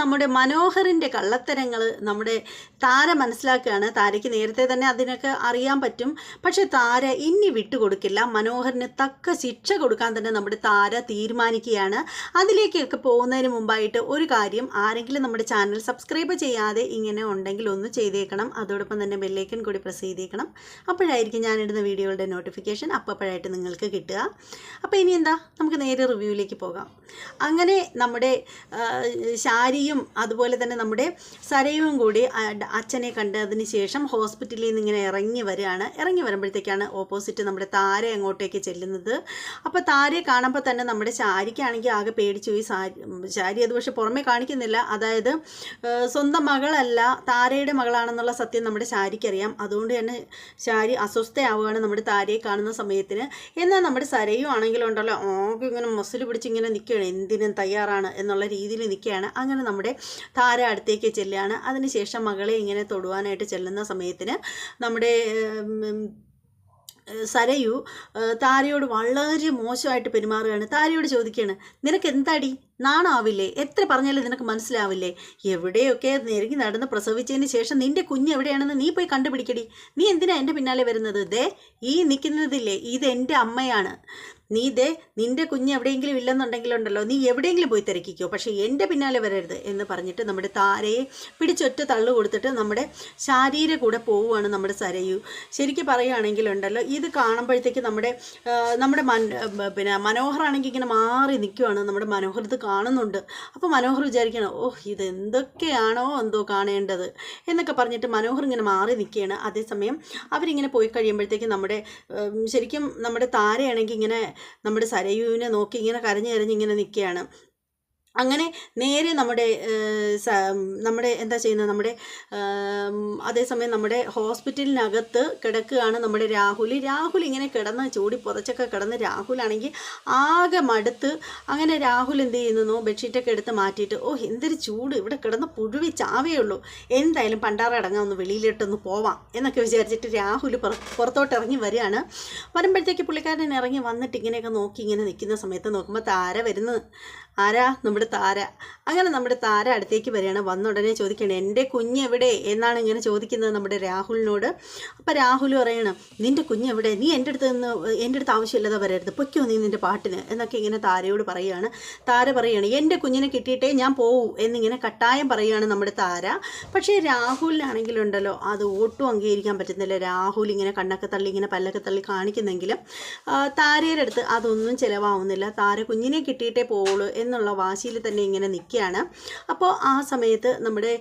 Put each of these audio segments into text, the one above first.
നമ്മുടെ മനോഹറിൻ്റെ കള്ളത്തരങ്ങൾ നമ്മുടെ താര മനസ്സിലാക്കുകയാണ്. താരയ്ക്ക് നേരത്തെ തന്നെ അതിനൊക്കെ അറിയാൻ പറ്റും. പക്ഷെ താര ഇനി വിട്ടുകൊടുക്കില്ല. മനോഹറിന് തക്ക ശിക്ഷ കൊടുക്കാൻ തന്നെ നമ്മുടെ താര തീരുമാനിക്കുകയാണ്. അതിലേക്കൊക്കെ പോകുന്നതിന് മുമ്പായിട്ട് ഒരു കാര്യം, ആരെങ്കിലും നമ്മുടെ ചാനൽ സബ്സ്ക്രൈബ് ചെയ്യാതെ ഇങ്ങനെ ഉണ്ടെങ്കിൽ ഒന്ന് ചെയ്തേക്കണം. അതോടൊപ്പം തന്നെ ബെല്ലൈക്കൺ കൂടി പ്രസ് ചെയ്തേക്കണം. അപ്പോഴായിരിക്കും ഞാനിടുന്ന വീഡിയോകളുടെ നോട്ടിഫിക്കേഷൻ അപ്പോഴായിട്ട് നിങ്ങൾക്ക് കിട്ടുക. അപ്പോൾ ഇനി എന്താ, നമുക്ക് നേരെ റിവ്യൂവിലേക്ക് പോകാം. അങ്ങനെ നമ്മുടെ ശാരിയും അതുപോലെ തന്നെ നമ്മുടെ സരയും കൂടി അച്ഛനെ കണ്ടതിന് ശേഷം ഹോസ്പിറ്റലിൽ നിന്ന് ഇങ്ങനെ ഇറങ്ങി വരുമ്പോഴത്തേക്കാണ് ഓപ്പോസിറ്റ് നമ്മുടെ താര അങ്ങോട്ടേക്ക് ചെല്ലുന്നത്. അപ്പോൾ താരയെ കാണുമ്പോൾ തന്നെ നമ്മുടെ ശാരിക്കാണെങ്കിൽ ആകെ പേടിച്ചു പോയി. ശാരി അത് പക്ഷെ പുറമെ കാണിക്കുന്നില്ല. അതായത് സ്വന്തം മകളല്ല, താരയുടെ മകളാണെന്നുള്ള സത്യം നമ്മുടെ ശാരിക്കറിയാം. അതുകൊണ്ട് തന്നെ ശാരി അസ്വസ്ഥയാവുകയാണ് നമ്മുടെ താരയെ കാണുന്ന സമയത്തിന്. എന്നാൽ നമ്മുടെ സരയും ആണെങ്കിലും ഉണ്ടല്ലോ, ആകെ ഇങ്ങനെ മസിൽ പിടിച്ച് ഇങ്ങനെ നിൽക്കുകയാണ്, എന്തിനും തയ്യാറാണ് എന്നുള്ള രീതിയിൽ നിൽക്കുകയാണ്. അങ്ങനെ നമ്മുടെ താര അടുത്തേക്ക് ചെല്ലുകയാണ്. അതിനുശേഷം മകളെ ഇങ്ങനെ തൊടുവാനായിട്ട് ചെല്ലുന്ന സമയത്തിന് നമ്മുടെ സരയു താരയോട് വളരെ മോശമായിട്ട് പെരുമാറുകയാണ്. താരയോട് ചോദിക്കുകയാണ്, നിനക്ക് എന്താടി നാണാവില്ലേ? എത്ര പറഞ്ഞാലും നിനക്ക് മനസ്സിലാവില്ലേ? എവിടെയൊക്കെ നെരുങ്ങി നടന്ന് പ്രസവിച്ചതിന് ശേഷം നിൻ്റെ കുഞ്ഞ് എവിടെയാണെന്ന് നീ പോയി കണ്ടുപിടിക്കടി. നീ എന്തിനാ എൻ്റെ പിന്നാലെ വരുന്നത്? ദേ ഈ നിൽക്കുന്നതില്ലേ, ഇത് എൻ്റെ അമ്മയാണ്. നീ ദേ നിൻ്റെ കുഞ്ഞ് എവിടെയെങ്കിലും ഇല്ലെന്നുണ്ടെങ്കിലുണ്ടല്ലോ, നീ എവിടെയെങ്കിലും പോയി തിരക്കിക്കോ, പക്ഷേ എൻ്റെ പിന്നാലെ വരരുത് എന്ന് പറഞ്ഞിട്ട് നമ്മുടെ താരയെ പിടിച്ചൊറ്റ തള്ളു കൊടുത്തിട്ട് നമ്മുടെ ശാരീര കൂടെ പോവുകയാണ് നമ്മുടെ സരയു. ശരിക്കും പറയുകയാണെങ്കിലുണ്ടല്ലോ, ഇത് കാണുമ്പോഴത്തേക്ക് നമ്മുടെ മനോഹറാണെങ്കിൽ ഇങ്ങനെ മാറി നിൽക്കുവാണ്. നമ്മുടെ മനോഹർ ഇത് കാണുന്നുണ്ട്. അപ്പോൾ മനോഹർ വിചാരിക്കണം, ഇതെന്തൊക്കെയാണോ എന്തോ കാണേണ്ടത് എന്നൊക്കെ പറഞ്ഞിട്ട് മനോഹർ ഇങ്ങനെ മാറി നിൽക്കുകയാണ്. അതേസമയം അവരിങ്ങനെ പോയി കഴിയുമ്പോഴത്തേക്ക് ശരിക്കും നമ്മുടെ താരയാണെങ്കിൽ ഇങ്ങനെ നമ്മുടെ സരയുവിനെ നോക്കി ഇങ്ങനെ കരഞ്ഞിങ്ങനെ നിൽക്കുകയാണ്. അങ്ങനെ നേരെ നമ്മുടെ എന്താ ചെയ്യുന്നത്, അതേസമയം നമ്മുടെ ഹോസ്പിറ്റലിനകത്ത് കിടക്കുകയാണ് നമ്മുടെ രാഹുൽ ഇങ്ങനെ കിടന്ന് ചൂടി പുതച്ചൊക്കെ കിടന്ന് രാഹുലാണെങ്കിൽ ആകെ മടുത്ത്. അങ്ങനെ രാഹുൽ എന്ത് ചെയ്യുന്നു, ബെഡ്ഷീറ്റൊക്കെ എടുത്ത് മാറ്റിയിട്ട്, എന്തൊരു ചൂട്, ഇവിടെ കിടന്ന് പുഴുവി ചാവേ ഉള്ളൂ, എന്തായാലും പണ്ടാറടങ്ങാൻ ഒന്ന് വെളിയിലിട്ടൊന്ന് പോവാം എന്നൊക്കെ വിചാരിച്ചിട്ട് രാഹുൽ പുറത്തോട്ട് ഇറങ്ങി വരികയാണ്. വരുമ്പോഴത്തേക്ക് പുള്ളിക്കാരൻ ഇറങ്ങി വന്നിട്ട് ഇങ്ങനെയൊക്കെ നോക്കി ഇങ്ങനെ നിൽക്കുന്ന സമയത്ത് നോക്കുമ്പോൾ താര വരുന്നത്. ആരാ? നമ്മുടെ താര. അങ്ങനെ നമ്മുടെ താര അടുത്തേക്ക് വരികയാണ്. വന്ന ഉടനെ ചോദിക്കണം, എൻ്റെ കുഞ്ഞ് എവിടെ എന്നാണ് ഇങ്ങനെ ചോദിക്കുന്നത് നമ്മുടെ രാഹുലിനോട്. അപ്പോൾ രാഹുൽ പറയണം, നിൻ്റെ കുഞ്ഞ് എവിടെ? നീ എൻ്റെ അടുത്ത് ആവശ്യമില്ലാതെ വരരുത്, പൊയ്ക്കോ നീ നിൻ്റെ പാട്ടിന് എന്നൊക്കെ ഇങ്ങനെ താരയോട് പറയുകയാണ്. താര പറയുകയാണ്, എൻ്റെ കുഞ്ഞിനെ കിട്ടിയിട്ടേ ഞാൻ പോവൂ എന്നിങ്ങനെ കട്ടായം പറയുകയാണ് നമ്മുടെ താര. പക്ഷേ രാഹുലിനാണെങ്കിലുണ്ടല്ലോ അത് ഒട്ടും അംഗീകരിക്കാൻ പറ്റുന്നില്ല. രാഹുൽ ഇങ്ങനെ കണ്ണൊക്കെ തള്ളി ഇങ്ങനെ പല്ലൊക്കെ തള്ളി കാണിക്കുന്നെങ്കിലും താരയുടെ അടുത്ത് അതൊന്നും ചിലവാവുന്നില്ല. താര കുഞ്ഞിനെ കിട്ടിയിട്ടേ പോവുള്ളൂ എന്നുള്ള വാശിയിൽ തന്നെ ഇങ്ങനെ നിൽക്കുകയാണ്. അപ്പോൾ ആ സമയത്ത് നമ്മുടെ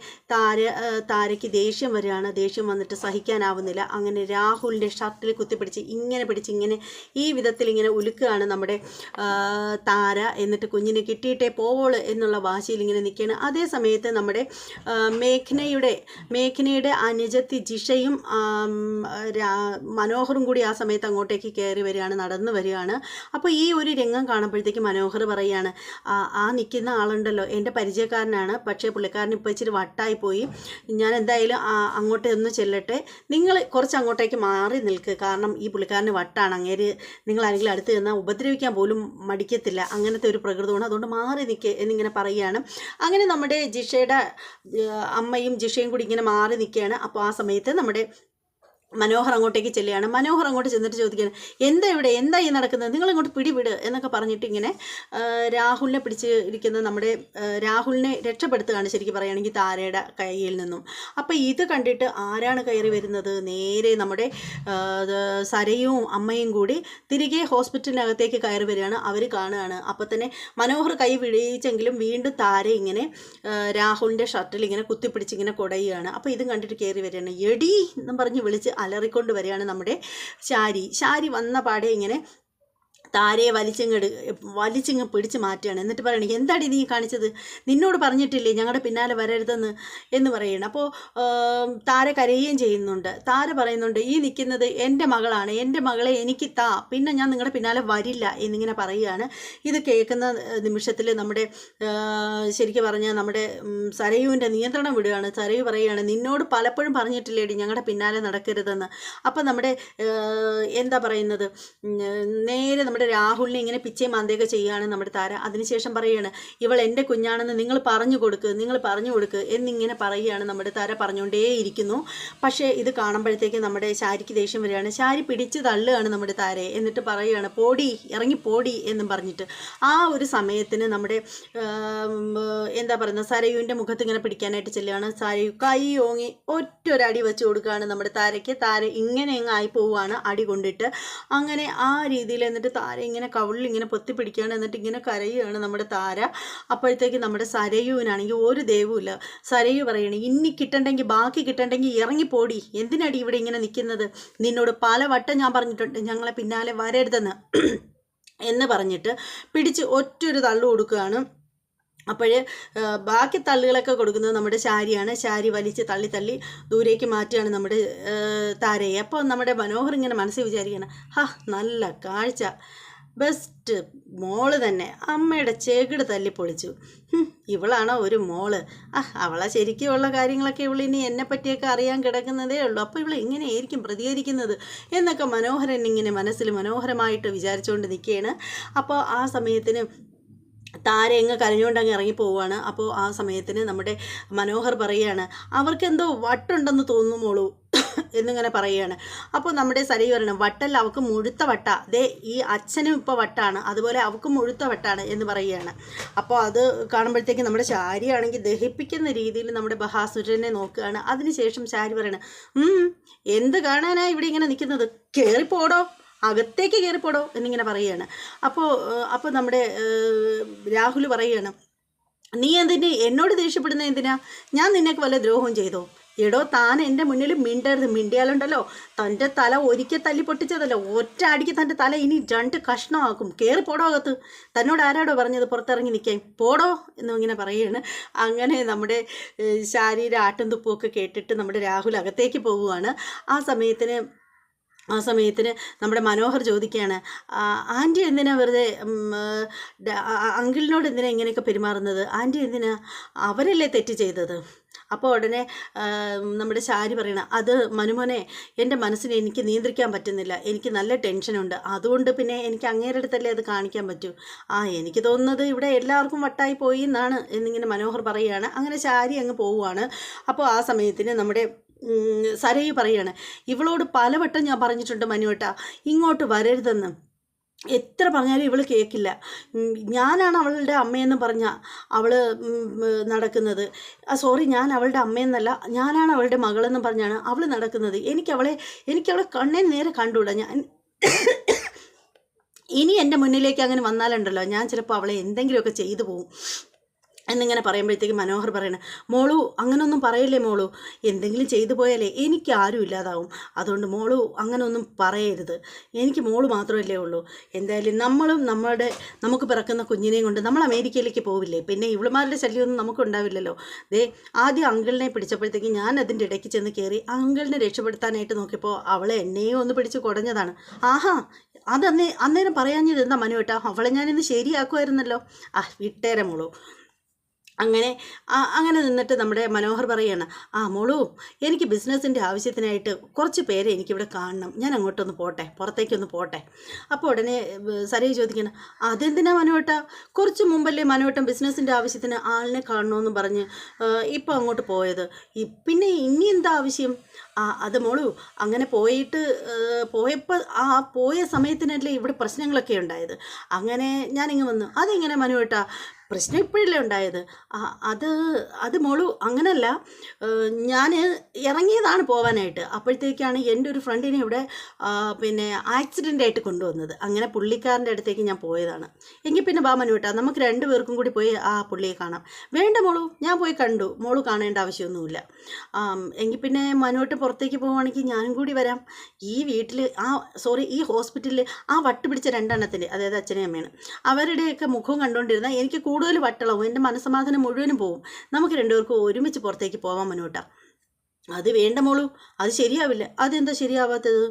താരയ്ക്ക് ദേഷ്യം വരികയാണ്. ദേഷ്യം വന്നിട്ട് സഹിക്കാനാവുന്നില്ല. അങ്ങനെ രാഹുലിൻ്റെ ഷർട്ടിൽ കുത്തിപ്പിടിച്ച് ഇങ്ങനെ ഈ വിധത്തിൽ ഇങ്ങനെ ഉലുക്കുകയാണ് നമ്മുടെ താര. എന്നിട്ട് കുഞ്ഞിനെ കിട്ടിയിട്ടേ പോവുള്ളൂ എന്നുള്ള വാശിയിൽ ഇങ്ങനെ നിൽക്കുകയാണ്. അതേ സമയത്ത് നമ്മുടെ മേഘനയുടെ അനുജത്തി ജിഷയും മനോഹറും കൂടി ആ സമയത്ത് അങ്ങോട്ടേക്ക് കയറി വരികയാണ്, നടന്നു വരികയാണ്. അപ്പോൾ ഈ ഒരു രംഗം കാണുമ്പോഴത്തേക്ക് മനോഹർ പറയുകയാണ്, ആ നിൽക്കുന്ന ആളുണ്ടല്ലോ എൻ്റെ പരിചയക്കാരനാണ്, പക്ഷേ പുള്ളിക്കാരൻ ഇപ്പോൾ ഇച്ചിരി വട്ടായിപ്പോയി. ഞാൻ എന്തായാലും അങ്ങോട്ട് ഒന്ന് ചെല്ലട്ടെ, നിങ്ങൾ കുറച്ച് അങ്ങോട്ടേക്ക് മാറി നിൽക്കുക, കാരണം ഈ പുള്ളിക്കാരന് വട്ടാണ്. അങ്ങേര് നിങ്ങളാരെങ്കിലും അടുത്ത് ചെന്നാൽ ഉപദ്രവിക്കാൻ പോലും മടിക്കത്തില്ല, അങ്ങനത്തെ ഒരു പ്രകൃതമാണ്, അതുകൊണ്ട് മാറി നിൽക്കുക എന്നിങ്ങനെ പറയുകയാണ്. അങ്ങനെ നമ്മുടെ ജിഷയുടെ അമ്മയും ജിഷയും കൂടി ഇങ്ങനെ മാറി നിൽക്കുകയാണ്. അപ്പോൾ ആ സമയത്ത് നമ്മുടെ മനോഹർ അങ്ങോട്ടേക്ക് ചെല്ലുകയാണ്. മനോഹർ അങ്ങോട്ട് ചെന്നിട്ട് ചോദിക്കുകയാണ്, എന്താ ഈ നടക്കുന്നത്, നിങ്ങളിങ്ങോട്ട് പിടിവിട് എന്നൊക്കെ പറഞ്ഞിട്ട് ഇങ്ങനെ രാഹുലിനെ പിടിച്ച് ഇരിക്കുന്ന രാഹുലിനെ രക്ഷപ്പെടുത്തുകയാണ് ശരിക്കും പറയുകയാണെങ്കിൽ താരയുടെ കയ്യിൽ നിന്നും. അപ്പോൾ ഇത് കണ്ടിട്ട് ആരാണ് കയറി വരുന്നത്? നേരെ നമ്മുടെ സരയും അമ്മയും കൂടി തിരികെ ഹോസ്പിറ്റലിനകത്തേക്ക് കയറി വരികയാണ്. അവർ കാണുകയാണ്. അപ്പോൾ തന്നെ മനോഹർ കൈ വിളിച്ചെങ്കിലും വീണ്ടും താര ഇങ്ങനെ രാഹുലിൻ്റെ ഷർട്ടിൽ ഇങ്ങനെ കുത്തിപ്പിടിച്ച് ഇങ്ങനെ കുടയുകയാണ്. അപ്പോൾ ഇതും കണ്ടിട്ട് കയറി വരികയാണ്. എടി എന്നും പറഞ്ഞ് വിളിച്ച് അലറിക്കൊണ്ട് വരികയാണ് നമ്മുടെ ശാരി വന്ന പാടെ ഇങ്ങനെ താരയെ വലിച്ചിങ്ങ് പിടിച്ച് മാറ്റുകയാണ്. എന്നിട്ട് പറയണേ, എന്താടി നീ കാണിച്ചത്? നിന്നോട് പറഞ്ഞിട്ടില്ലേ ഞങ്ങളുടെ പിന്നാലെ വരരുതെന്ന് എന്ന് പറയണം. അപ്പോൾ താര കരയുകയും ചെയ്യുന്നുണ്ട്. താര പറയുന്നുണ്ട്, ഈ നിൽക്കുന്നത് എൻ്റെ മകളാണ്, എൻ്റെ മകളെ എനിക്ക് പിന്നെ ഞാൻ നിങ്ങളുടെ പിന്നാലെ വരില്ല എന്നിങ്ങനെ പറയുകയാണ്. ഇത് കേൾക്കുന്ന നിമിഷത്തിൽ നമ്മുടെ ശരിക്കും പറഞ്ഞാൽ നമ്മുടെ സരയുവിൻ്റെ നിയന്ത്രണം വിടുകയാണ്. സരയു പറയുകയാണ്, നിന്നോട് പലപ്പോഴും പറഞ്ഞിട്ടില്ലേടി ഞങ്ങളുടെ പിന്നാലെ നടക്കരുതെന്ന്. അപ്പം നമ്മുടെ എന്താ പറയുന്നത്, നേരെ നമ്മുടെ നമ്മുടെ രാഹുലിനെ ഇങ്ങനെ പിച്ചയും മാന്തയൊക്കെ ചെയ്യുകയാണ് നമ്മുടെ താര. അതിനുശേഷം പറയുകയാണ്, ഇവൾ എൻ്റെ കുഞ്ഞാണെന്ന് നിങ്ങൾ പറഞ്ഞു കൊടുക്ക് എന്നിങ്ങനെ പറയുകയാണ് നമ്മുടെ താര. പറഞ്ഞുകൊണ്ടേയിരിക്കുന്നു. പക്ഷേ ഇത് കാണുമ്പോഴത്തേക്ക് നമ്മുടെ ശാരിക്ക് ദേഷ്യം വരികയാണ്. ശാരി പിടിച്ച് തള്ളുകയാണ് നമ്മുടെ താരയെ. എന്നിട്ട് പറയുകയാണ്, പോടി, ഇറങ്ങി പോടി എന്നും പറഞ്ഞിട്ട്. ആ ഒരു സമയത്തിന് നമ്മുടെ എന്താ പറയുന്നത്, സരയുവിൻ്റെ മുഖത്ത് ഇങ്ങനെ പിടിക്കാനായിട്ട് ചെല്ലുകയാണ്. സരയു കൈ ഓങ്ങി ഒറ്റൊരടി വെച്ച് കൊടുക്കുകയാണ് നമ്മുടെ താരയ്ക്ക്. താര ഇങ്ങനെ ആയി പോവുകയാണ് അടി കൊണ്ടിട്ട്. അങ്ങനെ ആ രീതിയിൽ എന്നിട്ട് താര ഇങ്ങനെ കവിളിൽ ഇങ്ങനെ പൊത്തി പിടിക്കുകയാണ്. എന്നിട്ട് ഇങ്ങനെ കരയുകയാണ് നമ്മുടെ താര. അപ്പോഴത്തേക്ക് നമ്മുടെ സരയുവിനാണെങ്കിൽ ഒരു ദേവുമില്ല. സരയു പറയണേ, ഇനി കിട്ടണ്ടെങ്കിൽ ബാക്കി കിട്ടണ്ടെങ്കിൽ ഇറങ്ങിപ്പോടി, എന്തിനടി ഇവിടെ ഇങ്ങനെ നിൽക്കുന്നത്, നിന്നോട് പലവട്ടം ഞാൻ പറഞ്ഞിട്ടുണ്ട് ഞങ്ങളെ പിന്നാലെ വരരുതെന്ന് എന്ന് പറഞ്ഞിട്ട് പിടിച്ച് ഒറ്റൊരു തള്ളു കൊടുക്കുകയാണ്. അപ്പോഴേ ബാക്കി തള്ളുകളൊക്കെ കൊടുക്കുന്നത് നമ്മുടെ ശാരിയാണ്. ശാരി വലിച്ച് തള്ളി ദൂരേക്ക് മാറ്റുകയാണ് നമ്മുടെ താരയെ. അപ്പോൾ നമ്മുടെ മനോഹർ ഇങ്ങനെ മനസ്സിൽ വിചാരിക്കുകയാണ്, നല്ല കാഴ്ച, ബെസ്റ്റ് മോള് തന്നെ, അമ്മയുടെ ചെകിട് തല്ലിപ്പൊളിച്ചു. ഇവളാണോ ഒരു മോള്? അവളെ ശരിക്കുമുള്ള കാര്യങ്ങളൊക്കെ ഇവളിനി എന്നെ പറ്റിയൊക്കെ അറിയാൻ കിടക്കുന്നതേ ഉള്ളൂ. അപ്പോൾ ഇവൾ എങ്ങനെയായിരിക്കും പ്രതികരിക്കുന്നത് എന്നൊക്കെ മനോഹരൻ ഇങ്ങനെ മനസ്സിൽ മനോഹരമായിട്ട് വിചാരിച്ചുകൊണ്ട് നിൽക്കുകയാണ്. അപ്പോൾ ആ സമയത്തിന് താര എങ്ങ് കരഞ്ഞുകൊണ്ടങ്ങ് ഇറങ്ങി പോവുകയാണ്. അപ്പോൾ ആ സമയത്തിന് നമ്മുടെ മനോഹർ പറയുകയാണ്, അവർക്കെന്തോ വട്ടുണ്ടെന്ന് തോന്നുമോളൂ എന്നിങ്ങനെ പറയുകയാണ്. അപ്പോൾ നമ്മുടെ സരയു പറയണം, വട്ടല്ല, അവൾക്ക് മുഴുത്ത വട്ട, ദേ ഈ അച്ഛനും ഇപ്പോൾ വട്ടാണ്, അതുപോലെ അവൾക്ക് മുഴുത്ത വട്ടാണ് എന്ന് പറയുകയാണ്. അപ്പോൾ അത് കാണുമ്പോഴത്തേക്ക് നമ്മുടെ ശാരിയാണെങ്കിൽ ദഹിപ്പിക്കുന്ന രീതിയിൽ നമ്മുടെ ബഹാസുരനെ നോക്കുകയാണ്. അതിനുശേഷം ശാരി പറയണം, എന്ത് കാണാനാ ഇവിടെ ഇങ്ങനെ നിൽക്കുന്നത്, കയറിപ്പോടോ, അകത്തേക്ക് കയറിപ്പോടോ എന്നിങ്ങനെ പറയുകയാണ്. അപ്പോൾ നമ്മുടെ രാഹുൽ പറയുകയാണ്, നീ എന്തിന് എന്നോട് ദേഷ്യപ്പെടുന്നത് എന്തിനാ, ഞാൻ നിനക്ക് വല്ല ദ്രോഹവും ചെയ്തോ? എടോ, താൻ എൻ്റെ മുന്നിൽ മിണ്ടരുത്, മിണ്ടിയാലുണ്ടല്ലോ തൻ്റെ തല ഒരിക്കൽ തല്ലി പൊട്ടിച്ചതല്ലോ, ഒറ്റ അടിക്ക് തൻ്റെ തല ഇനി 2 കഷ്ണമാക്കും, കയറിപ്പോടോ അകത്ത്, തന്നോട് ആരാടോ പറഞ്ഞത് പുറത്തിറങ്ങി നിൽക്കാൻ, പോടോ എന്നും ഇങ്ങനെ പറയുകയാണ്. അങ്ങനെ നമ്മുടെ ശാരീര ആട്ടും തുപ്പുമൊക്കെ കേട്ടിട്ട് നമ്മുടെ രാഹുൽ അകത്തേക്ക് പോവുകയാണ്. ആ സമയത്തിന് നമ്മുടെ മനോഹർ ചോദിക്കുകയാണ്, ആൻറ്റി എന്തിനാ വെറുതെ അങ്കിളിനോട് എന്തിനാ ഇങ്ങനെയൊക്കെ പെരുമാറുന്നത്, ആൻറ്റി എന്തിനാ, അവരല്ലേ തെറ്റ് ചെയ്തത്? അപ്പോൾ ഉടനെ നമ്മുടെ ശാരി പറയണം, അത് മനുമോനെ, എൻ്റെ മനസ്സിനെ എനിക്ക് നിയന്ത്രിക്കാൻ പറ്റുന്നില്ല, എനിക്ക് നല്ല ടെൻഷനുണ്ട്, അതുകൊണ്ട് പിന്നെ എനിക്ക് അങ്ങേരുടെ അടുത്തല്ലേ അത് കാണിക്കാൻ പറ്റൂ. എനിക്ക് തോന്നുന്നത് ഇവിടെ എല്ലാവർക്കും വട്ടായി പോയി എന്നാണ് എന്നിങ്ങനെ മനോഹർ പറയുകയാണ്. അങ്ങനെ ശാരി അങ്ങ് പോവുകയാണ്. അപ്പോൾ ആ സമയത്തിന് നമ്മുടെ സരയു പറയാണ്, ഇവളോട് പലവട്ടം ഞാൻ പറഞ്ഞിട്ടുണ്ട് മനുവേട്ടാ, ഇങ്ങോട്ട് വരരുതെന്ന്, എത്ര പറഞ്ഞാലും ഇവൾ കേൾക്കില്ല. ഞാനാണ് അവളുടെ അമ്മയെന്ന് പറഞ്ഞാൽ അവൾ നടക്കുന്നത്. സോറി, ഞാൻ അവളുടെ അമ്മയെന്നല്ല, ഞാനാണ് അവളുടെ മകളെന്ന് പറഞ്ഞാണ് അവൾ നടക്കുന്നത്. എനിക്കവളെ കണ്ണേ നേരെ കണ്ടുകൂടാ. ഞാൻ ഇനി എൻ്റെ മുന്നിലേക്ക് അങ്ങനെ വന്നാലുണ്ടല്ലോ, ഞാൻ ചിലപ്പോൾ അവളെ എന്തെങ്കിലുമൊക്കെ ചെയ്തു പോകും എന്നിങ്ങനെ പറയുമ്പോഴത്തേക്ക് മനോഹർ പറയണ, മോളു അങ്ങനൊന്നും പറയല്ലേ മോളു, എന്തെങ്കിലും ചെയ്തു പോയാലേ എനിക്ക് ആരും ഇല്ലാതാവും, അതുകൊണ്ട് മോളു അങ്ങനൊന്നും പറയരുത്, എനിക്ക് മോള് മാത്രമല്ലേ ഉള്ളൂ. എന്തായാലും നമുക്ക് പിറക്കുന്ന കുഞ്ഞിനെയും കൊണ്ട് നമ്മൾ അമേരിക്കയിലേക്ക് പോവില്ലേ, പിന്നെ ഇവളുമാരുടെ ശല്യമൊന്നും നമുക്കുണ്ടാവില്ലല്ലോ. ആദ്യം അങ്കിളിനെ പിടിച്ചപ്പോഴത്തേക്ക് ഞാൻ അതിൻ്റെ ഇടയ്ക്ക് ചെന്ന് കയറി അങ്കിളിനെ രക്ഷപ്പെടുത്താനായിട്ട് നോക്കിയപ്പോൾ അവളെ എന്നെയും ഒന്ന് പിടിച്ച് കുടഞ്ഞതാണ്. അന്നേരം പറയാഞ്ഞത് എന്താ മനുവേട്ടാ, അവളെ ഞാനിന്ന് ശരിയാക്കുമായിരുന്നല്ലോ. വിട്ടേരെ മോളു. അങ്ങനെ നിന്നിട്ട് നമ്മുടെ മനോഹർ പറയാണ്, മോളു, എനിക്ക് ബിസിനസ്സിൻ്റെ ആവശ്യത്തിനായിട്ട് കുറച്ച് പേരെ എനിക്കിവിടെ കാണണം, ഞാൻ അങ്ങോട്ടൊന്ന് പോട്ടെ, പുറത്തേക്കൊന്ന് പോട്ടെ. അപ്പോൾ ഉടനെ സരയു ചോദിക്കണം, അതെന്തിനാ മനുവേട്ടാ, കുറച്ച് മുമ്പല്ലേ മനുവേട്ടൻ ബിസിനസ്സിൻ്റെ ആവശ്യത്തിന് ആളിനെ കാണണമെന്ന് പറഞ്ഞ് ഇപ്പോൾ അങ്ങോട്ട് പോയത്, പിന്നെ ഇനി എന്താ ആവശ്യം? അത് മോളു, അങ്ങനെ പോയപ്പോൾ പോയ സമയത്തിനല്ലേ ഇവിടെ പ്രശ്നങ്ങളൊക്കെ ഉണ്ടായത്, അങ്ങനെ ഞാനിങ്ങ് വന്നു. അതെങ്ങനെ മനുവേട്ടാ, പ്രശ്നം ഇപ്പോഴല്ലേ ഉണ്ടായത്? അത് മോളു അങ്ങനല്ല, ഞാൻ ഇറങ്ങിയതാണ് പോകാനായിട്ട്, അപ്പോഴത്തേക്കാണ് എൻ്റെ ഒരു ഫ്രണ്ടിനെ ഇവിടെ പിന്നെ ആക്സിഡൻ്റായിട്ട് കൊണ്ടുവന്നത്, അങ്ങനെ പുള്ളിക്കാരൻ്റെ അടുത്തേക്ക് ഞാൻ പോയതാണ്. എങ്കിൽ പിന്നെ ബാ മനുവേട്ടാ, നമുക്ക് 2 പേർക്കും കൂടി പോയി ആ പുള്ളിയെ കാണാം. വേണ്ട മോളു, ഞാൻ പോയി കണ്ടു, മോളു കാണേണ്ട ആവശ്യമൊന്നുമില്ല. എങ്കിൽ പിന്നെ മനുവേട്ടൻ പുറത്തേക്ക് പോവുകയാണെങ്കിൽ ഞാനും കൂടി വരാം. ഈ വീട്ടിൽ ഈ ഹോസ്പിറ്റലിൽ വട്ട് പിടിച്ച 2 എണ്ണത്തിൻ്റെ, അതായത് അച്ഛനെയും അമ്മയാണ്, അവരുടെയൊക്കെ മുഖവും കണ്ടുകൊണ്ടിരുന്നാൽ എനിക്ക് കൂടുതൽ വട്ടളവും എൻ്റെ മനസ്സമാധാനം മുഴുവനും പോവും. നമുക്ക് 2 പേർക്കും ഒരുമിച്ച് പുറത്തേക്ക് പോവാൻ മനുവേട്ടാ. അത് വേണ്ട മോളു, അത് ശരിയാവില്ല. അതെന്താ ശരിയാവാത്തത്?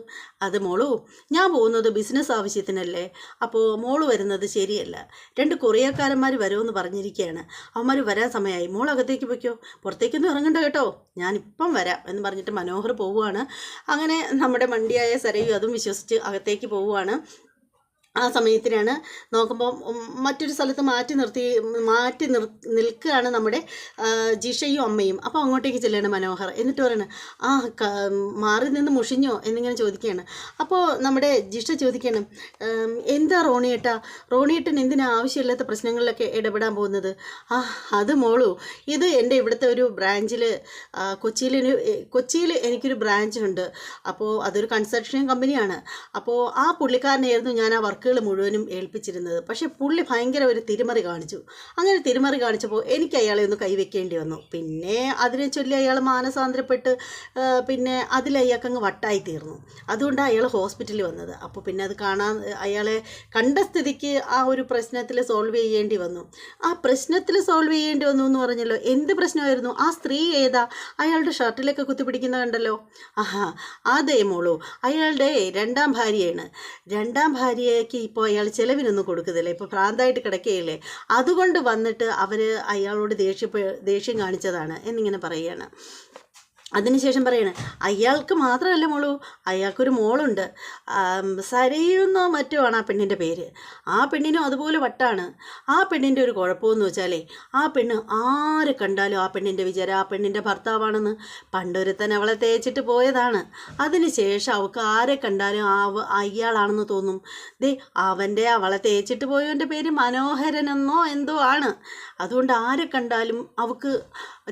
അത് മോളു, ഞാൻ പോകുന്നത് ബിസിനസ് ആവശ്യത്തിനല്ലേ, അപ്പോൾ മോള് വരുന്നത് ശരിയല്ല. 2 കൊറിയക്കാരന്മാർ വരുമെന്ന് പറഞ്ഞിരിക്കുകയാണ്, അവന്മാർ വരാൻ സമയമായി, മോൾ അകത്തേക്ക് വയ്ക്കോ, പുറത്തേക്കൊന്നും ഇറങ്ങണ്ട കേട്ടോ, ഞാനിപ്പം വരാം എന്ന് പറഞ്ഞിട്ട് മനോഹർ പോവുകയാണ്. അങ്ങനെ നമ്മുടെ മണ്ടിയായ സരയു അതും വിശ്വസിച്ച് അകത്തേക്ക് പോവുകയാണ്. ആ സമയത്തിനാണ് നോക്കുമ്പോൾ മറ്റൊരു സ്ഥലത്ത് മാറ്റി നിൽക്കുകയാണ് നമ്മുടെ ജിഷയും അമ്മയും. അപ്പോൾ അങ്ങോട്ടേക്ക് ചെല്ലുകയാണ് മനോഹർ. എന്നിട്ട് പറയണ ആ മാറി നിന്ന് മുഷിഞ്ഞോ എന്നിങ്ങനെ ചോദിക്കുകയാണ്. അപ്പോൾ നമ്മുടെ ജിഷ ചോദിക്കുകയാണ്, എന്താ റോണിയേട്ടൻ എന്തിനാ ആവശ്യമില്ലാത്ത പ്രശ്നങ്ങളിലൊക്കെ ഇടപെടാൻ പോകുന്നത്? അത് മോളു, ഇത് എൻ്റെ ഇവിടുത്തെ ഒരു ബ്രാഞ്ചിൽ കൊച്ചിയിൽ എനിക്കൊരു ബ്രാഞ്ചുണ്ട്. അപ്പോൾ അതൊരു കൺസ്ട്രക്ഷൻ കമ്പനിയാണ്. അപ്പോൾ ആ പുള്ളിക്കാരനായിരുന്നു ഞാൻ ആ വർക്കുകൾ മുഴുവനും ഏൽപ്പിച്ചിരുന്നത്. പക്ഷേ പുള്ളി ഭയങ്കര ഒരു തിരിമറി കാണിച്ചു. അങ്ങനെ തിരിമറി കാണിച്ചപ്പോൾ എനിക്ക് അയാളെ ഒന്ന് കൈവയ്ക്കേണ്ടി വന്നു. പിന്നെ അതിനെ ചൊല്ലി അയാൾ മാനസാന്തരപ്പെട്ട് പിന്നെ അതിലയാൾക്കങ്ങ് വട്ടായി തീർന്നു. അതുകൊണ്ടാണ് അയാൾ ഹോസ്പിറ്റലിൽ വന്നത്. അപ്പോൾ പിന്നെ അത് അയാളെ കണ്ട സ്ഥിതിക്ക് ആ ഒരു പ്രശ്നത്തിൽ സോൾവ് ചെയ്യേണ്ടി വന്നു. ആ പ്രശ്നത്തിൽ സോൾവ് ചെയ്യേണ്ടി വന്നു എന്ന് പറഞ്ഞല്ലോ. എന്ത് പ്രശ്നമായിരുന്നു? ആ സ്ത്രീ ഏതാ? അയാളുടെ ഷർട്ടിലൊക്കെ കുത്തിപ്പിടിക്കുന്ന കണ്ടല്ലോ. അതേ മോളൂ, അയാളുടെ രണ്ടാം ഭാര്യയാണ്. രണ്ടാം ഭാര്യയ്ക്ക് ഇപ്പോൾ അയാൾ ചിലവിനൊന്നും കൊടുക്കുന്നില്ല. ഇപ്പോൾ ഭ്രാന്തായിട്ട് കിടക്കുകയില്ലേ, അതുകൊണ്ട് വന്നിട്ട് അയാളോട് ദേഷ്യം കാണിച്ചതാണ് എന്നിങ്ങനെ പറയുകയാണ്. അതിനുശേഷം പറയണേ, അയാൾക്ക് മാത്രമല്ല മോളൂ, അയാൾക്കൊരു മോളുണ്ട്, സരയുന്നോ മറ്റോ ആണ് ആ പെണ്ണിൻ്റെ പേര്. ആ പെണ്ണിനും അതുപോലെ വട്ടാണ്. ആ പെണ്ണിൻ്റെ ഒരു കുഴപ്പമെന്ന് വെച്ചാലേ, ആ പെണ്ണ് ആരെ കണ്ടാലും ആ പെണ്ണിൻ്റെ വിചാരം ആ പെണ്ണിൻ്റെ ഭർത്താവാണെന്ന്. പണ്ടൊരുത്തൻ അവളെ തേച്ചിട്ട് പോയതാണ്. അതിനുശേഷം അവൾക്ക് ആരെ കണ്ടാലും അയാളാണെന്ന് തോന്നും. അവളെ തേച്ചിട്ട് പോയവൻ്റെ പേര് മനോഹരനെന്നോ എന്തോ ആണ്. അതുകൊണ്ട് ആരെ കണ്ടാലും അവൾക്ക്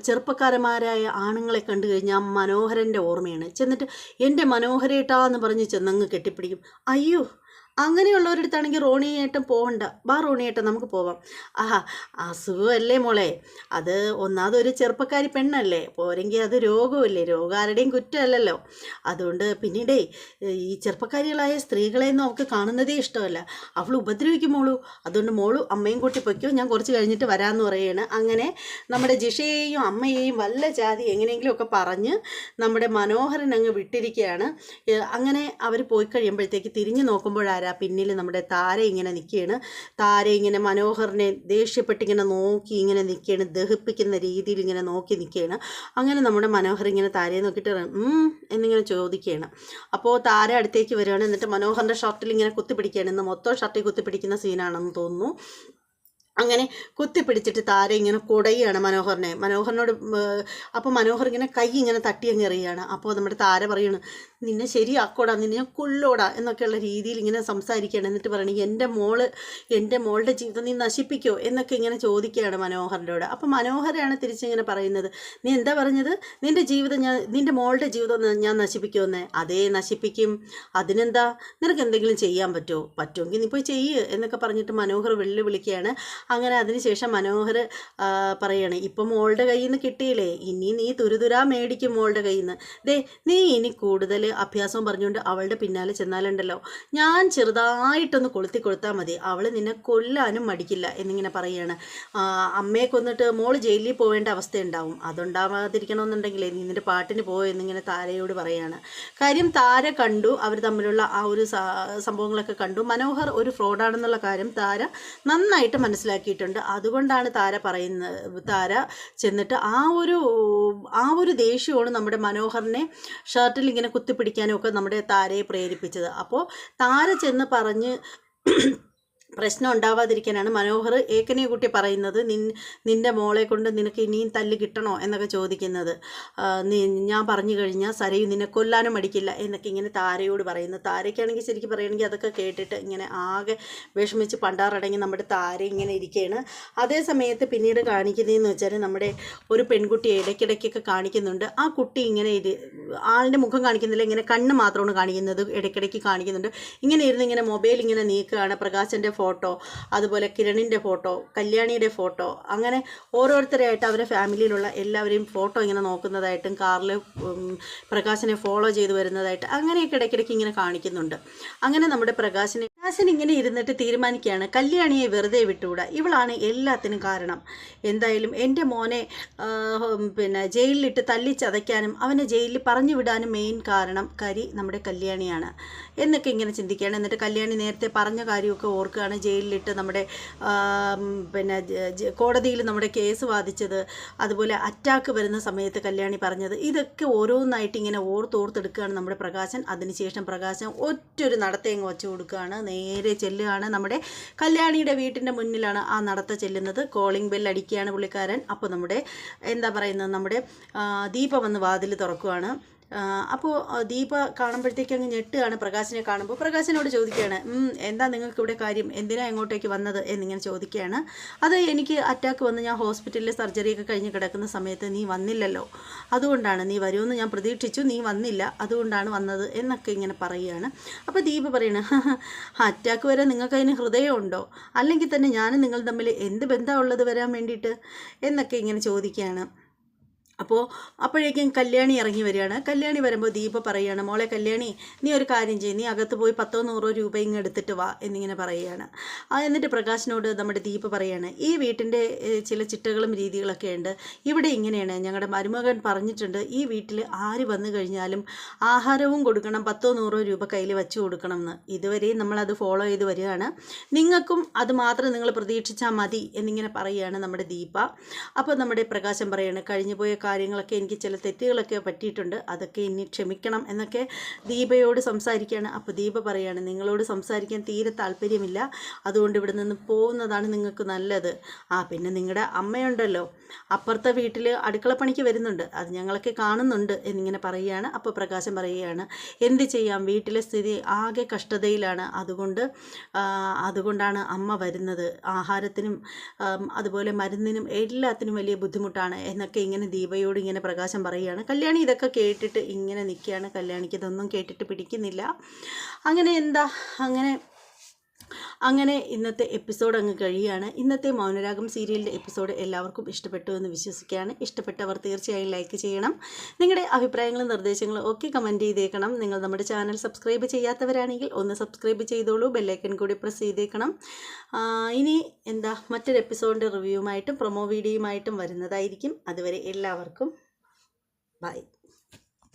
ചെറുപ്പക്കാരന്മാരായ ആണുങ്ങളെ കണ്ടു കഴിഞ്ഞാൽ മനോഹരൻ്റെ ഓർമ്മയാണ്. ചെന്നിട്ട് എൻ്റെ മനോഹരേട്ടാന്ന് പറഞ്ഞ് ചെന്നങ്ങ് കെട്ടിപ്പിടിക്കും. അയ്യോ, അങ്ങനെയുള്ളവരടുത്താണെങ്കിൽ റോണിയേട്ടൻ പോകണ്ട, റോണിയേട്ടൻ നമുക്ക് പോവാം. അസുഖമല്ലേ മോളെ, അത് ഒന്നാമതൊരു ചെറുപ്പക്കാരി പെണ്ണല്ലേ, പോരെങ്കിൽ അത് രോഗമല്ലേ, രോഗം ആരുടെയും കുറ്റമല്ലല്ലോ. അതുകൊണ്ട് പിന്നീടേ ഈ ചെറുപ്പക്കാരികളായ സ്ത്രീകളെയൊന്നും അവൾക്ക് കാണുന്നതേ ഇഷ്ടമല്ല. അവൾ ഉപദ്രവിക്കും മോളൂ. അതുകൊണ്ട് മോളു അമ്മയും കൂട്ടി പൊയ്ക്കോ, ഞാൻ കുറച്ച് കഴിഞ്ഞിട്ട് വരാമെന്ന് പറയുകയാണ്. അങ്ങനെ നമ്മുടെ ജിഷയെയും അമ്മയെയും വല്ല ജാതി എങ്ങനെയെങ്കിലുമൊക്കെ പറഞ്ഞ് നമ്മുടെ മനോഹരൻ അങ്ങ് വിട്ടിരിക്കുകയാണ്. അങ്ങനെ അവർ പോയി കഴിയുമ്പോഴത്തേക്ക് തിരിഞ്ഞു നോക്കുമ്പോഴാരാ പിന്നിൽ നമ്മുടെ താര ഇങ്ങനെ നിൽക്കുകയാണ്. താര ഇങ്ങനെ മനോഹറിനെ ദേഷ്യപ്പെട്ടിങ്ങനെ നോക്കി ഇങ്ങനെ നിൽക്കുകയാണ്, ദഹിപ്പിക്കുന്ന രീതിയിൽ ഇങ്ങനെ നോക്കി നിൽക്കുകയാണ്. അങ്ങനെ നമ്മുടെ മനോഹർ ഇങ്ങനെ താരയെ നോക്കിയിട്ട് എന്നിങ്ങനെ ചോദിക്കുകയാണ്. അപ്പോൾ താര അടുത്തേക്ക് വരികയാണ്. എന്നിട്ട് മനോഹറിൻ്റെ ഷർട്ടിൽ ഇങ്ങനെ കുത്തിപ്പിടിക്കുകയാണ്. ഇന്ന് മൊത്തം ഷർട്ടിൽ കുത്തിപ്പിടിക്കുന്ന സീനാണെന്ന് തോന്നുന്നു. അങ്ങനെ കുത്തിപ്പിടിച്ചിട്ട് താര ഇങ്ങനെ കുടയാണ് മനോഹറിനോട്. അപ്പോൾ മനോഹർ ഇങ്ങനെ കൈ ഇങ്ങനെ തട്ടി അങ്ങ് എറിയുകയാണ്. അപ്പോൾ നമ്മുടെ താര പറയണ്, നിന്നെ ശരിയാക്കോടാ, നിന്നെ ഞാൻ കൊല്ലോടാ എന്നൊക്കെയുള്ള രീതിയിൽ ഇങ്ങനെ സംസാരിക്കുകയാണ്. എന്നിട്ട് പറയണ, എൻ്റെ മോളുടെ ജീവിതം നീ നശിപ്പിക്കോ എന്നൊക്കെ ഇങ്ങനെ ചോദിക്കുകയാണ് മനോഹറിനോട്. അപ്പോൾ മനോഹരാണ് തിരിച്ചിങ്ങനെ പറയുന്നത്, നീ എന്താ പറഞ്ഞത്? നിൻ്റെ മോളുടെ ജീവിതം ഞാൻ നശിപ്പിക്കുമെന്നേ? അതേ, നശിപ്പിക്കും. അതിനെന്താ, നിനക്ക് എന്തെങ്കിലും ചെയ്യാൻ പറ്റുമെങ്കിൽ നീ പോയി ചെയ്യ് എന്നൊക്കെ പറഞ്ഞിട്ട് മനോഹർ വെല്ലുവിളിക്കുകയാണ്. അങ്ങനെ അതിനുശേഷം മനോഹർ പറയാണ്, ഇപ്പം മോളുടെ കയ്യിൽ നിന്ന് കിട്ടിയില്ലേ, ഇനി നീ തുരുതുരാ മേടിക്കും മോളുടെ കയ്യിൽ നിന്ന്. നീ ഇനി കൂടുതൽ അഭ്യാസവും പറഞ്ഞുകൊണ്ട് അവളുടെ പിന്നാലെ ചെന്നാലുണ്ടല്ലോ, ഞാൻ ചെറുതായിട്ടൊന്ന് കൊളുത്തി കൊടുത്താൽ മതി, അവൾ നിന്നെ കൊല്ലാനും മടിക്കില്ല എന്നിങ്ങനെ പറയുകയാണ്. അമ്മയെ കൊന്നിട്ട് മോള് ജയിലിൽ പോവേണ്ട അവസ്ഥയുണ്ടാവും. അതുണ്ടാവാതിരിക്കണമെന്നുണ്ടെങ്കിൽ നീ നിൻ്റെ പാട്ടിന് പോ എന്നിങ്ങനെ താരയോട് പറയുകയാണ്. കാര്യം താര കണ്ടു, അവർ തമ്മിലുള്ള ആ ഒരു സംഭവങ്ങളൊക്കെ കണ്ടു. മനോഹർ ഒരു ഫ്രോഡാണെന്നുള്ള കാര്യം താര നന്നായിട്ട് മനസ്സിലാക്കിയിട്ടുണ്ട്. അതുകൊണ്ടാണ് താര ചെന്നിട്ട് ആ ഒരു ദേഷ്യമാണ് നമ്മുടെ മനോഹറിനെ ഷർട്ടിൽ ഇങ്ങനെ കുത്തിപ്പിടിക്കാനും ഒക്കെ നമ്മുടെ താരയെ പ്രേരിപ്പിച്ചത്. അപ്പോൾ താര ചെന്ന് പറഞ്ഞ് പ്രശ്നം ഉണ്ടാവാതിരിക്കാനാണ് മനോഹർ ഏക്കനെ കുട്ടി പറയുന്നത്, നിൻ്റെ മോളെ കൊണ്ട് നിനക്ക് ഇനിയും തല്ല് കിട്ടണോ എന്നൊക്കെ ചോദിക്കുന്നത്. ഞാൻ പറഞ്ഞു കഴിഞ്ഞാൽ സരയു നിന്നെ കൊല്ലാനും മടിക്കില്ല എന്നൊക്കെ ഇങ്ങനെ താരയോട് പറയുന്നു. താരയ്ക്കാണെങ്കിൽ ശരിക്കും പറയുകയാണെങ്കിൽ അതൊക്കെ കേട്ടിട്ട് ഇങ്ങനെ ആകെ വിഷമിച്ച് പണ്ടാറടങ്ങി നമ്മുടെ താര ഇങ്ങനെ ഇരിക്കുകയാണ്. അതേ സമയത്ത് പിന്നീട് കാണിക്കുന്നതെന്ന് വെച്ചാൽ നമ്മുടെ ഒരു പെൺകുട്ടിയെ ഇടയ്ക്കിടയ്ക്കൊക്കെ കാണിക്കുന്നുണ്ട്. ആ കുട്ടി ഇങ്ങനെ ആളിൻ്റെ മുഖം കാണിക്കുന്നില്ല, ഇങ്ങനെ കണ്ണ് മാത്രമാണ് കാണിക്കുന്നത്, ഇടയ്ക്കിടയ്ക്ക് കാണിക്കുന്നുണ്ട്. ഇങ്ങനെ ഇരുന്ന് ഇങ്ങനെ മൊബൈൽ ഇങ്ങനെ നീക്കുകയാണ്. പ്രകാശൻ്റെ ഫോട്ടോ, അതുപോലെ കിരണിൻ്റെ ഫോട്ടോ, കല്യാണിയുടെ ഫോട്ടോ, അങ്ങനെ ഓരോരുത്തരായിട്ട് അവരെ ഫാമിലിയിലുള്ള എല്ലാവരെയും ഫോട്ടോ ഇങ്ങനെ നോക്കുന്നതായിട്ടും കാറിൽ പ്രകാശനെ ഫോളോ ചെയ്ത് വരുന്നതായിട്ട് അങ്ങനെയൊക്കെ ഇടയ്ക്കിടയ്ക്ക് ഇങ്ങനെ കാണിക്കുന്നുണ്ട്. അങ്ങനെ നമ്മുടെ പ്രകാശൻ ഇങ്ങനെ ഇരുന്നിട്ട് തീരുമാനിക്കുകയാണ്, കല്യാണിയെ വെറുതെ വിട്ടുകൂടാ, ഇവളാണ് എല്ലാത്തിനും കാരണം. എന്തായാലും എൻ്റെ മോനെ ജയിലിലിട്ട് തല്ലിച്ചതയ്ക്കാനും അവനെ ജയിലിൽ പറഞ്ഞു വിടാനും മെയിൻ കാരണം നമ്മുടെ കല്യാണിയാണ് എന്നൊക്കെ ഇങ്ങനെ ചിന്തിക്കുകയാണ്. എന്നിട്ട് കല്യാണി നേരത്തെ പറഞ്ഞ കാര്യമൊക്കെ ഓർക്കുകയാണ്. ജയിലിലിട്ട് നമ്മുടെ കോടതിയിൽ നമ്മുടെ കേസ് വാദിച്ചത്, അതുപോലെ അറ്റാക്ക് വരുന്ന സമയത്ത് കല്യാണി പറഞ്ഞത്, ഇതൊക്കെ ഓരോന്നായിട്ട് ഇങ്ങനെ ഓർത്തെടുക്കുകയാണ് നമ്മുടെ പ്രകാശൻ. അതിനുശേഷം പ്രകാശൻ ഒറ്റൊരു നടത്തേങ്ങ് വച്ചു കൊടുക്കുകയാണ്. നേരെ ചെല്ലുകയാണ്. നമ്മുടെ കല്യാണിയുടെ വീട്ടിൻ്റെ മുന്നിലാണ് ആ നടത്ത ചെല്ലുന്നത്. കോളിംഗ് ബെൽ അടിക്കുകയാണ് പുള്ളിക്കാരൻ. അപ്പോൾ നമ്മുടെ എന്താ പറയുന്നത്, നമ്മുടെ ദീപ വന്ന് വാതിൽ തുറക്കുകയാണ്. അപ്പോൾ ദീപ കാണുമ്പോഴത്തേക്ക് അങ്ങ് ഞെട്ടുകയാണ് പ്രകാശിനെ കാണുമ്പോൾ. പ്രകാശിനോട് ചോദിക്കുകയാണ്, എന്താ നിങ്ങൾക്ക് ഇവിടെ കാര്യം, എന്തിനാ ഇങ്ങോട്ടേക്ക് വന്നത് എന്നിങ്ങനെ ചോദിക്കുകയാണ്. അത് എനിക്ക് അറ്റാക്ക് വന്ന് ഞാൻ ഹോസ്പിറ്റലിൽ സർജറിയൊക്കെ കഴിഞ്ഞ് കിടക്കുന്ന സമയത്ത് നീ വന്നില്ലല്ലോ, അതുകൊണ്ടാണ്, നീ വരുമെന്ന് ഞാൻ പ്രതീക്ഷിച്ചു, നീ വന്നില്ല, അതുകൊണ്ടാണ് വന്നത് എന്നൊക്കെ ഇങ്ങനെ പറയുകയാണ്. അപ്പോൾ ദീപ പറയണ, അറ്റാക്ക് വരാൻ നിങ്ങൾക്ക് അതിന് ഹൃദയമുണ്ടോ, അല്ലെങ്കിൽ തന്നെ ഞാനും നിങ്ങൾ തമ്മിൽ എന്ത് ബന്ധമുള്ളത് വരാൻ വേണ്ടിയിട്ട് എന്നൊക്കെ ഇങ്ങനെ ചോദിക്കുകയാണ്. അപ്പോഴേക്കും കല്യാണി ഇറങ്ങി വരികയാണ്. കല്യാണി വരുമ്പോൾ ദീപ പറയുകയാണ്, മോളെ കല്യാണി, നീ ഒരു കാര്യം ചെയ്യും, നീ അകത്ത് പോയി 100-100 രൂപ ഇങ്ങ് എടുത്തിട്ട് വാ എന്നിങ്ങനെ പറയുകയാണ്. എന്നിട്ട് പ്രകാശിനോട് നമ്മുടെ ദീപ പറയുകയാണ്, ഈ വീട്ടിൻ്റെ ചില ചിട്ടകളും രീതികളൊക്കെ ഉണ്ട്, ഇവിടെ ഇങ്ങനെയാണ്, ഞങ്ങളുടെ മരുമകൻ പറഞ്ഞിട്ടുണ്ട്, ഈ വീട്ടിൽ ആര് വന്നു കഴിഞ്ഞാലും ആഹാരവും കൊടുക്കണം, 100-100 രൂപ കയ്യിൽ വെച്ച് കൊടുക്കണം എന്ന്. ഇതുവരെയും നമ്മളത് ഫോളോ ചെയ്ത് വരികയാണ്, നിങ്ങൾക്കും അത് മാത്രം നിങ്ങൾ പ്രതീക്ഷിച്ചാൽ മതി എന്നിങ്ങനെ പറയുകയാണ് നമ്മുടെ ദീപ. അപ്പോൾ നമ്മുടെ പ്രകാശം പറയുകയാണ്, കഴിഞ്ഞു പോയ കാര്യങ്ങളൊക്കെ എനിക്ക് ചില തെറ്റുകളൊക്കെ പറ്റിയിട്ടുണ്ട്, അതൊക്കെ ഇനി ക്ഷമിക്കണം എന്നൊക്കെ ദീപയോട് സംസാരിക്കുകയാണ്. അപ്പോൾ ദീപ പറയുകയാണ്, നിങ്ങളോട് സംസാരിക്കാൻ തീരെ താല്പര്യമില്ല, അതുകൊണ്ട് ഇവിടെ നിന്ന് പോകുന്നതാണ് നിങ്ങൾക്ക് നല്ലത്. പിന്നെ നിങ്ങളുടെ അമ്മയുണ്ടല്ലോ, അപ്പുറത്തെ വീട്ടിൽ അടുക്കളപ്പണിക്ക് വരുന്നുണ്ട്, അത് ഞങ്ങളൊക്കെ കാണുന്നുണ്ട് എന്നിങ്ങനെ പറയുകയാണ്. അപ്പോൾ പ്രകാശം പറയുകയാണ്, എന്ത് ചെയ്യാം, വീട്ടിലെ സ്ഥിതി ആകെ കഷ്ടതയിലാണ്, അതുകൊണ്ടാണ് അമ്മ വരുന്നത്, ആഹാരത്തിനും അതുപോലെ മരുന്നിനും എല്ലാത്തിനും വലിയ ബുദ്ധിമുട്ടാണ് എന്നൊക്കെ ഇങ്ങനെ ദീപയോട് ഇങ്ങനെ പ്രകാശം പറയുകയാണ്. കല്യാണി ഇതൊക്കെ കേട്ടിട്ട് ഇങ്ങനെ നിൽക്കുകയാണ്. കല്യാണിക്ക് ഇതൊന്നും കേട്ടിട്ട് പിടിക്കുന്നില്ല. അങ്ങനെ ഇന്നത്തെ എപ്പിസോഡ് അങ്ങ് കഴിയുകയാണ്. ഇന്നത്തെ മൗനരാഗം സീരിയലിൻ്റെ എപ്പിസോഡ് എല്ലാവർക്കും ഇഷ്ടപ്പെട്ടു എന്ന് വിശ്വസിക്കുകയാണ്. ഇഷ്ടപ്പെട്ടവർ തീർച്ചയായും ലൈക്ക് ചെയ്യണം. നിങ്ങളുടെ അഭിപ്രായങ്ങളും നിർദ്ദേശങ്ങളും ഒക്കെ കമൻറ്റ് ചെയ്തേക്കണം. നിങ്ങൾ നമ്മുടെ ചാനൽ സബ്സ്ക്രൈബ് ചെയ്യാത്തവരാണെങ്കിൽ ഒന്ന് സബ്സ്ക്രൈബ് ചെയ്തോളൂ, ബെല്ലൈക്കൺ കൂടി പ്രസ് ചെയ്തേക്കണം. ഇനി മറ്റൊരു എപ്പിസോഡിൻ്റെ റിവ്യൂവുമായിട്ടും പ്രൊമോ വീഡിയോയുമായിട്ടും വരുന്നതായിരിക്കും. അതുവരെ എല്ലാവർക്കും ബൈ.